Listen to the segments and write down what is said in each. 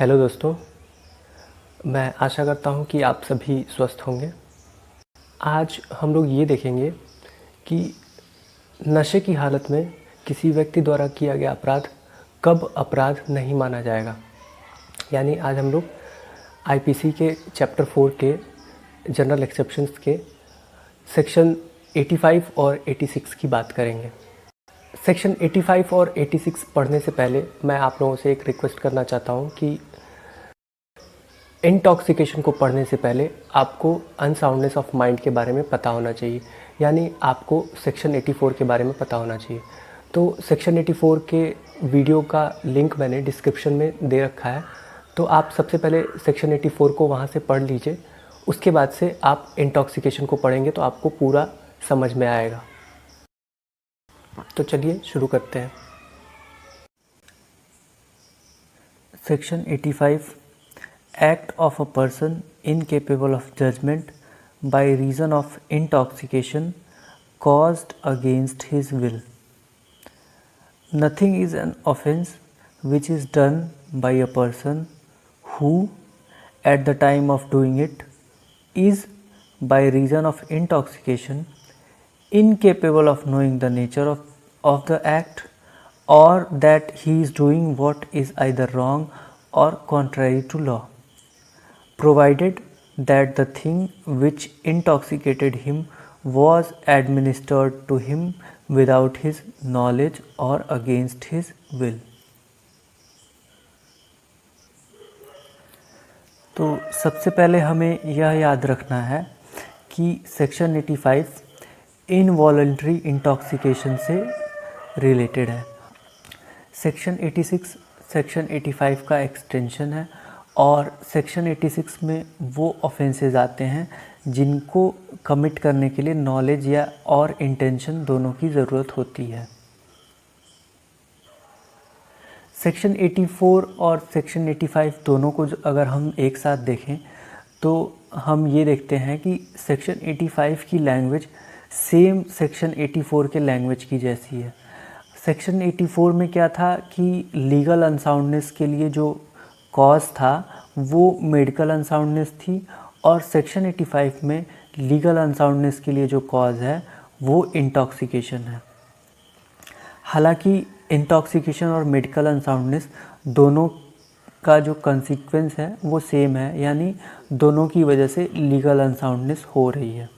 Hello दोस्तों, मैं आशा करता हूँ कि आप सभी स्वस्थ होंगे। आज हम लोग ये देखेंगे कि नशे की हालत में किसी व्यक्ति द्वारा किया गया अपराध कब अपराध नहीं माना जाएगा। यानी आज हम लोग आईपीसी के चैप्टर 4 के जनरल एक्सेप्शंस के सेक्शन 85 और 86 की बात करेंगे। सेक्शन 85 और 86 पढ़ने से पहले मैं आप लोगों से एक रिक्वेस्ट करना चाहता हूँ कि इंटॉक्सिकेशन को पढ़ने से पहले आपको अनसाउंडनेस ऑफ माइंड के बारे में पता होना चाहिए, यानी आपको सेक्शन 84 के बारे में पता होना चाहिए। तो सेक्शन 84 के वीडियो का लिंक मैंने डिस्क्रिप्शन में दे रखा है, तो आप सबसे पहले सेक्शन 84 को वहाँ से पढ़ लीजिए। उसके बाद से आप इंटॉक्सिकेशन को पढ़ेंगे तो आपको पूरा समझ में आएगा। तो चलिए शुरू करते हैं। Section 85 Act of a person incapable of judgment by reason of intoxication caused against his will. Nothing is an offense which is done by a person who, at the time of doing it, is by reason of intoxication incapable of knowing the nature of the act, or that he is doing what is either wrong or contrary to law, provided that the thing which intoxicated him was administered to him without his knowledge or against his will. तो सबसे पहले हमें यह याद रखना है कि section 85 involuntary intoxication से रिलेटेड है। सेक्शन 86 सेक्शन 85 का एक्सटेंशन है और सेक्शन 86 में वो ऑफेंसेस आते हैं जिनको कमिट करने के लिए नॉलेज या और इंटेंशन दोनों की ज़रूरत होती है। सेक्शन 84 और सेक्शन 85 दोनों को अगर हम एक साथ देखें तो हम ये देखते हैं कि सेक्शन 85 की लैंग्वेज सेम सेक्शन 84 के लैंग्वेज की जैसी है। सेक्शन 84 में क्या था कि लीगल अनसाउंडनेस के लिए जो कॉज था वो मेडिकल अनसाउंडनेस थी, और सेक्शन 85 में लीगल अनसाउंडनेस के लिए जो कॉज है वो इंटॉक्सिकेशन है। हालांकि इंटॉक्सिकेशन और मेडिकल अनसाउंडनेस दोनों का जो कंसिक्वेंस है वो सेम है, यानी दोनों की वजह से लीगल अनसाउंडनेस हो रही है।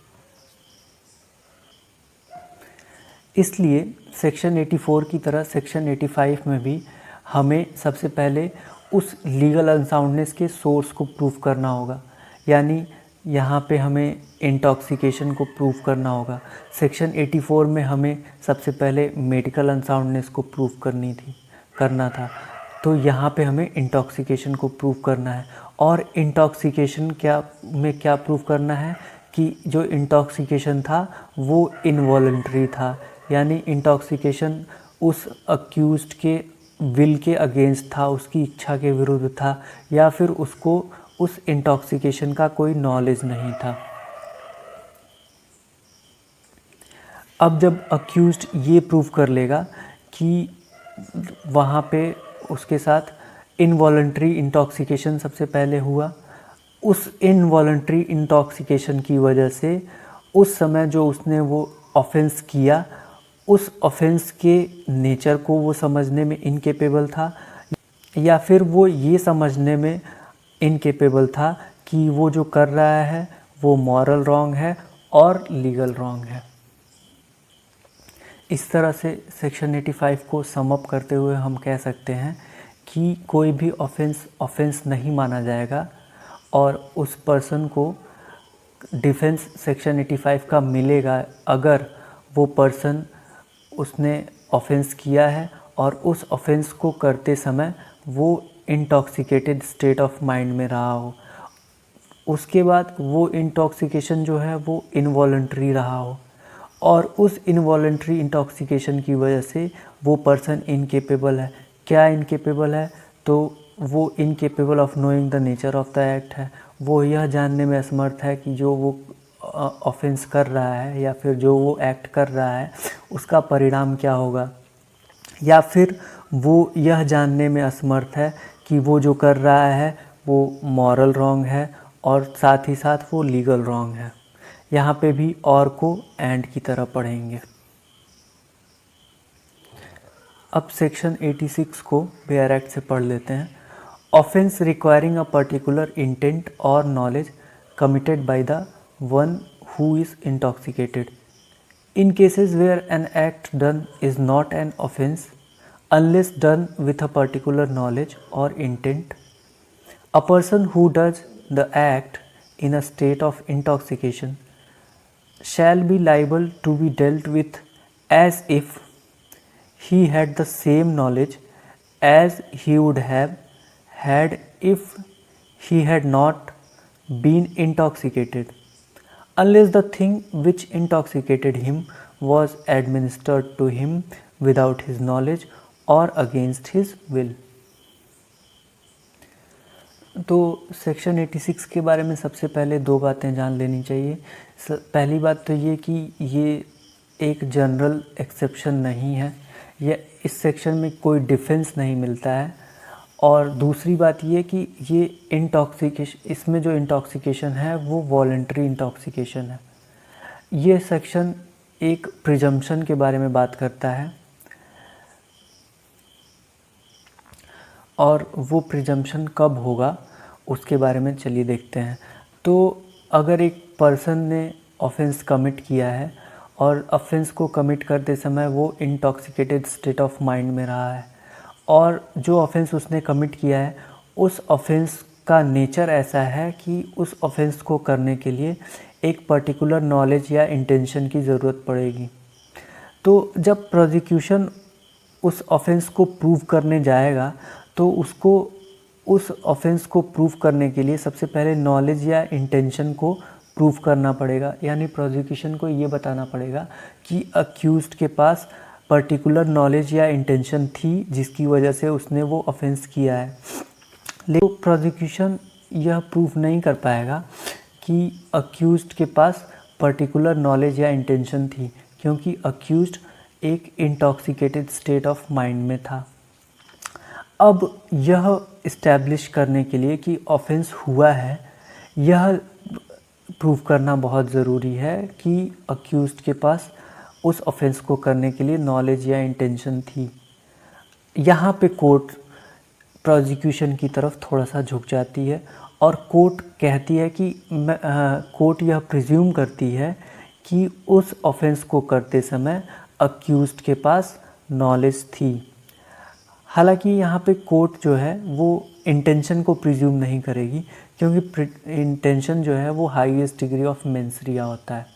इसलिए सेक्शन 84 की तरह सेक्शन 85 में भी हमें सबसे पहले उस लीगल अनसाउंडनेस के सोर्स को प्रूव करना होगा, यानी यहाँ पे हमें इंटॉक्सिकेशन को प्रूव करना होगा। सेक्शन 84 में हमें सबसे पहले मेडिकल अनसाउंडनेस को प्रूव करना था, तो यहाँ पे हमें इंटॉक्सिकेशन को प्रूव करना है। और इंटॉक्सिकेशन क्या प्रूव करना है कि जो इंटॉक्सिकेशन था वो इनवॉलंटरी था, यानी इंटॉक्सिकेशन उस अक्यूज्ड के विल के अगेंस्ट था, उसकी इच्छा के विरुद्ध था, या फिर उसको उस इंटॉक्सिकेशन का कोई नॉलेज नहीं था। अब जब अक्यूज्ड ये प्रूव कर लेगा कि वहाँ पे उसके साथ इनवॉलंटरी इंटॉक्सिकेशन सबसे पहले हुआ, उस इनवॉलंटरी इंटॉक्सिकेशन की वजह से उस समय जो उसने वो ऑफेंस किया उस ऑफेंस के नेचर को वो समझने में इनकेपेबल था, या फिर वो ये समझने में इनकेपेबल था कि वो जो कर रहा है वो मॉरल रॉन्ग है और लीगल रॉन्ग है। इस तरह से सेक्शन 85 को सम अप करते हुए हम कह सकते हैं कि कोई भी ऑफेंस नहीं माना जाएगा और उस पर्सन को डिफेंस सेक्शन 85 का मिलेगा अगर वो पर्सन उसने ऑफेंस किया है और उस ऑफेंस को करते समय वो इंटॉक्सिकेटेड स्टेट ऑफ माइंड में रहा हो, उसके बाद वो इंटॉक्सिकेशन जो है वो इनवॉलंटरी रहा हो, और उस इनवॉलंटरी इंटॉक्सिकेशन की वजह से वो पर्सन इनकेपेबल है। क्या इनकेपेबल है? तो वो incapable of knowing the nature of the act है। वो यह जानने में असमर्थ है कि जो वो ऑफेंस कर रहा है या फिर जो वो एक्ट कर रहा है उसका परिणाम क्या होगा, या फिर वो यह जानने में असमर्थ है कि वो जो कर रहा है वो मॉरल रॉन्ग है और साथ ही साथ वो लीगल रॉन्ग है। यहाँ पे भी और को एंड की तरह पढ़ेंगे। अब सेक्शन 86 को बेयर एक्ट से पढ़ लेते हैं। Offence requiring a particular intent or knowledge committed by the one who is intoxicated in cases where an act done is not an offense unless done with a particular knowledge or intent, a person who does the act in a state of intoxication shall be liable to be dealt with as if he had the same knowledge as he would have had if he had not been intoxicated, unless the thing which intoxicated him was administered to him without his knowledge or against his will। तो section 86 के बारे में सबसे पहले दो बातें जान लेनी चाहिए। पहली बात तो ये कि ये एक जनरल एक्सेप्शन नहीं है, या इस सेक्शन में कोई डिफेंस नहीं मिलता है। और दूसरी बात ये कि ये इंटॉक्सिकेशन, इसमें जो इंटॉक्सिकेशन है वो वॉलंटरी इंटॉक्सिकेशन है। ये सेक्शन एक प्रिजम्पशन के बारे में बात करता है, और वो प्रिजम्पशन कब होगा उसके बारे में चलिए देखते हैं। तो अगर एक पर्सन ने ऑफेंस कमिट किया है और ऑफेंस को कमिट करते समय वो इंटॉक्सिकेटेड स्टेट ऑफ माइंड में रहा है, और जो ऑफेंस उसने कमिट किया है उस ऑफेंस का नेचर ऐसा है कि उस ऑफेंस को करने के लिए एक पर्टिकुलर नॉलेज या इंटेंशन की ज़रूरत पड़ेगी। तो जब प्रोसिक्यूशन उस ऑफेंस को प्रूव करने जाएगा तो उसको उस ऑफेंस को प्रूव करने के लिए सबसे पहले नॉलेज या इंटेंशन को प्रूव करना पड़ेगा। यानी प्रोसिक्यूशन को ये बताना पड़ेगा कि अक्यूज्ड के पास पर्टिकुलर नॉलेज या इंटेंशन थी जिसकी वजह से उसने वो ऑफेंस किया है। लेकिन प्रोसिक्यूशन यह प्रूव नहीं कर पाएगा कि अक्यूज्ड के पास पर्टिकुलर नॉलेज या इंटेंशन थी, क्योंकि अक्यूज्ड एक इंटॉक्सिकेटेड स्टेट ऑफ माइंड में था। अब यह इस्टेब्लिश करने के लिए कि ऑफेंस हुआ है, यह प्रूव करना बहुत ज़रूरी है कि अक्यूज्ड के पास उस ऑफेंस को करने के लिए नॉलेज या इंटेंशन थी। यहाँ पे कोर्ट प्रोसिक्यूशन की तरफ थोड़ा सा झुक जाती है और कोर्ट कहती है कि कोर्ट यह प्रिज्यूम करती है कि उस ऑफेंस को करते समय अक्यूज्ड के पास नॉलेज थी। हालांकि यहाँ पे कोर्ट जो है वो इंटेंशन को प्रिज्यूम नहीं करेगी, क्योंकि इंटेंशन जो है वो हाईएस्ट डिग्री ऑफ मेंस रिया होता है।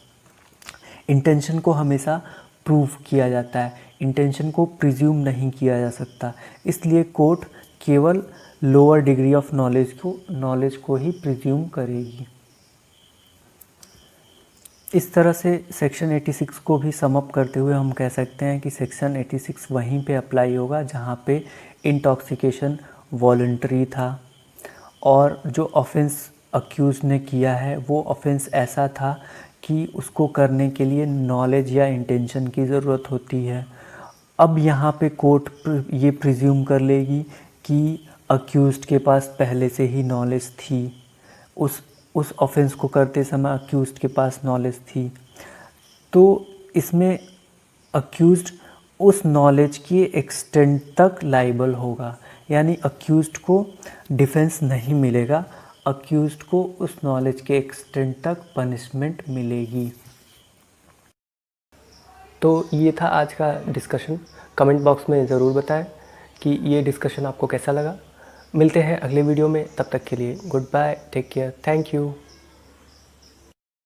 इंटेंशन को हमेशा प्रूव किया जाता है, इंटेंशन को प्रिज्यूम नहीं किया जा सकता। इसलिए कोर्ट केवल लोअर डिग्री ऑफ नॉलेज को ही प्रिज्यूम करेगी। इस तरह से सेक्शन 86 को भी समअप करते हुए हम कह सकते हैं कि सेक्शन 86 वहीं पे अप्लाई होगा जहाँ पे इंटॉक्सिकेशन वॉलंटरी था और जो ऑफेंस अक्यूज ने किया है वो ऑफेंस ऐसा था कि उसको करने के लिए नॉलेज या इंटेंशन की ज़रूरत होती है। अब यहाँ पे कोर्ट ये प्रिज्यूम कर लेगी कि अक्यूज्ड के पास पहले से ही नॉलेज थी, उस ऑफेंस को करते समय अक्यूज्ड के पास नॉलेज थी। तो इसमें अक्यूज्ड उस नॉलेज की एक्सटेंट तक लाइबल होगा, यानी अक्यूज्ड को डिफेंस नहीं मिलेगा, अक्यूज्ड को उस नॉलेज के एक्सटेंट तक पनिशमेंट मिलेगी। तो ये था आज का डिस्कशन। कमेंट बॉक्स में ज़रूर बताएं कि ये डिस्कशन आपको कैसा लगा। मिलते हैं अगले वीडियो में, तब तक के लिए goodbye, take care, thank you.